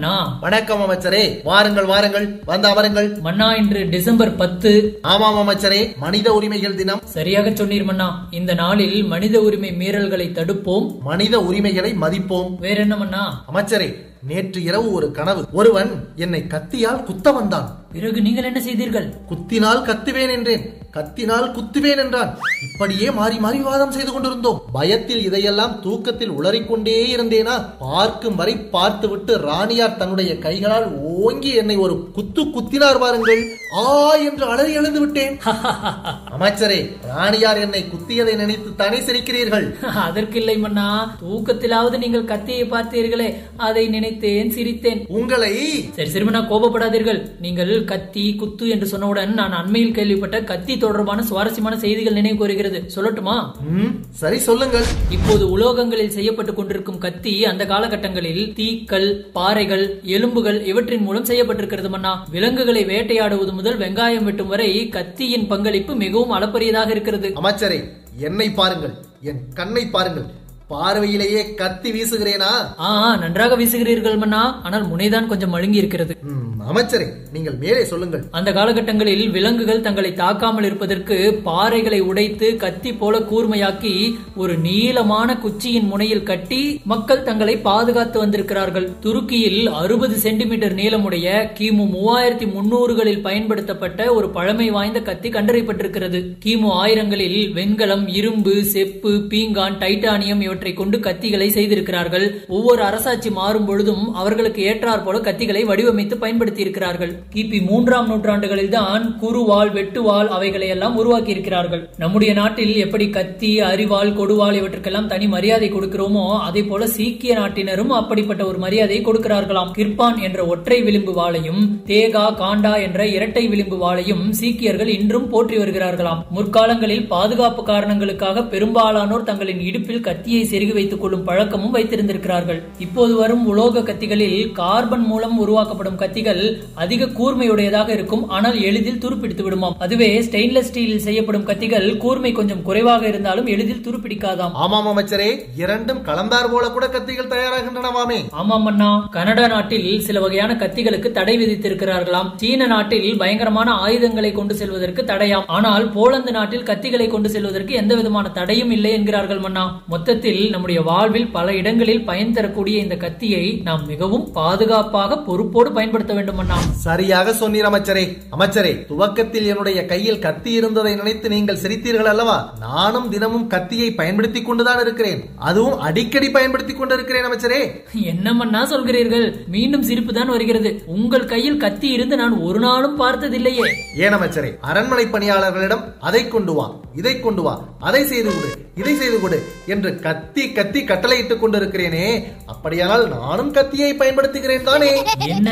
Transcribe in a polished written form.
மன்னா. வணக்கம் அமைச்சரே. வாருங்கள் வாருங்கள், வந்து அமருங்கள். மன்னா, இன்று டிசம்பர் 10. ஆமாம் அமைச்சரே, மனித உரிமைகள் தினம். சரியாக சொன்னீர் மன்னா. இந்த நாளில் மனித உரிமை மீறல்களை தடுப்போம், மனித உரிமைகளை மதிப்போம். வேற என்ன மன்னா? அமைச்சரே, நேற்று இரவு ஒரு கனவு. ஒருவன் என்னை கத்தியால் குத்த வந்தான். பிறகு நீங்கள் என்ன செய்தீர்கள்? குத்தினால் கத்துவேன் என்றேன், கத்தினால் குத்துவேன் என்றான். இப்படியே மாறி மாறி வாதம் செய்து கொண்டிருந்தோம். பயத்தில் இதையெல்லாம் தூக்கத்தில் உளறிக்கொண்டே இருந்தேனா, பார்க்கும் வரை பார்த்துவிட்டு ராணியார் தன்னுடைய கைகளால் ஓங்கி என்னை ஒரு குத்தினார் பாருங்கள். ஆ என்று அலறி எழுந்து விட்டேன். அமைச்சரே, ராணியார் என்னை குத்தியதை நினைத்து தானே சிரிக்கிறீர்கள்? அதற்கில்லை மன்னா, தூக்கத்திலாவது நீங்கள் கத்தியை பார்த்தீர்களே, அதை நினைத்தேன், சிரித்தேன். உங்களை சரி சரி மன்னா, கோபப்படாதீர்கள். நீங்கள் கத்தி குத்து என்று சொன்னவுடன் நான் அண்மையில் கேள்விப்பட்ட கத்தி தொடர்பான சுவாரஸ்யமான செய்திகள் நினைவு கூறுகிறது. சொல்லட்டுமா? சரி, சொல்லுங்கள். இப்போது உலோகங்களில் செய்யப்பட்டுக் கொண்டிருக்கும் கத்தி அந்த காலகட்டங்களில் தீக்கல், பாறைகள், எலும்புகள் இவற்றின் மூலம் செய்யப்பட்டிருக்கிறது மன்னா. விலங்குகளை வேட்டையாடுவது முதல் வெங்காயம் வெட்டும் வரை கத்தியின் பங்களிப்பு மிகவும் அளப்பரியதாக இருக்கிறது. அமைச்சரே, என்னை பாருங்கள், என் கண்ணை பாருங்கள். பார்வையிலேயே கத்தி வீசுகிறேனா? நன்றாக வீசுகிறீர்கள் மன்னா, ஆனால் முனைதான் கொஞ்சம் மழுங்கி இருக்கிறது. அமைச்சரே, நீங்கள் மேலே சொல்லுங்கள். அந்த காலகட்டங்களில் விலங்குகள் தங்களை தாக்காமல் இருப்பதற்கு பாறைகளை உடைத்து கத்தி போல கூர்மையாக்கி ஒரு நீளமான குச்சியின் முனையில் கட்டி மக்கள் தங்களை பாதுகாத்து வந்திருக்கிறார்கள். துருக்கியில் 60 சென்டிமீட்டர் நீளமுடைய கிமு 3300களில் பயன்படுத்தப்பட்ட ஒரு பழமை வாய்ந்த கத்தி கண்டறியப்பட்டிருக்கிறது. கிமு 1000களில் வெண்கலம், இரும்பு, செப்பு, பீங்கான், டைட்டானியம் இவற்றை கொண்டு கத்திகளை செய்திருக்கிறார்கள். ஒவ்வொரு அரசாட்சி மாறும் பொழுதும் அவர்களுக்கு ஏற்றார் போல கத்திகளை வடிவமைத்து பயன்படுத்தி இருக்கிறார்கள். கிபி 3ஆம் நூற்றாண்டுகளில் தான் குறுவாள், வெட்டுவாள் அவைகளை எல்லாம் உருவாக்கி இருக்கிறார்கள். நம்முடைய நாட்டில் எப்படி கத்தி, அரிவாள், கொடுவாள் இவற்றுக்கெல்லாம் தனி மரியாதை கொடுக்கிறோமோ, அதே போல சீக்கிய நாட்டினரும் அப்படிப்பட்ட ஒரு மரியாதை கொடுக்கிறார்களாம். கிர்பான் என்ற ஒற்றை விளிம்பு வாளையும் தேகா, காண்டா என்ற இரட்டை விளிம்பு வாளையும் சீக்கியர்கள் இன்றும் போற்றி வருகிறார்களாம். முற்காலங்களில் பாதுகாப்பு காரணங்களுக்காக பெரும்பாலானோர் தங்களின் இடுப்பில் கத்தியை செருகி வைத்துக் கொள்ளும் பழக்கமும் வைத்திருந்திருக்கிறார்கள். இப்போது வரும் உலோக கத்திகளில் கார்பன் மூலம் உருவாக்கப்படும் கத்திகள் அதிக கூர்மையுடையதாக இருக்கும், ஆனால் எளிதில் துருப்பிடித்து விடுமாம். அதுவே ஸ்டெயின்லெஸ் ஸ்டீலில் செய்யப்படும் கத்திகள் கூர்மை கொஞ்சம் குறைவாக இருந்தாலும் எளிதில் துருப்பிடிக்காதாம். ஆமாம் அமைச்சரே, இரண்டும் கலந்தார் போல கூட கத்திகள் தயாராகின்றனவாமே. ஆமாம் அண்ணா, கனடா நாட்டில் சில வகையான கத்திகளுக்கு தடை விதித்திருக்கிறார்களாம். சீன நாட்டில் பயங்கரமான ஆயுதங்களை கொண்டு செல்வதற்கு தடையாம். ஆனால் போலந்து நாட்டில் கத்திகளை கொண்டு செல்வதற்கு எந்த விதமான தடையும் இல்லை என்கிறார்கள் மன்னா. மொத்தத்தில் நம்முடைய வாழ்வில் பல இடங்களில் பயன் தரக்கூடிய இந்த கத்தியை நாம் மிகவும் பாதுகாப்பாக பொறுப்போடு பயன்படுத்த வேண்டும். சரியாக சொன்னீர் அமைச்சரே. அமைச்சரே, துவக்கத்தில் என்னுடைய கையில் கத்தி இருந்ததை நினைத்து நீங்கள் சிரித்தீர்கள் அல்லவா? நானும் தினமும் கத்தியை பயன்படுத்திக் கொண்டுதான் இருக்கிறேன், அதுவும் அடிக்கடி பயன்படுத்திக் கொண்டிருக்கிறேன் அமைச்சரே. என்னமன்னா சொல்கிறீர்கள்? மீண்டும் சிரிப்பு தான் வருகிறது. உங்கள் கையில் கத்தி இருந்து நான் ஒரு நாளும் பார்த்ததில்லையே. ஏன் அமைச்சரே, அரண்மனை பணியாளர்களிடம் அதை கொண்டு வா, இதை கொண்டு வா, அதை செய்து கொடு, இதை செய்து கொடு என்று கத்தி கத்தி கட்டளையிட்டுக் கொண்டிருக்கிறேனே, அப்படியானால் நானும் கத்தியை பயன்படுத்துகிறேன் தானே? என்ன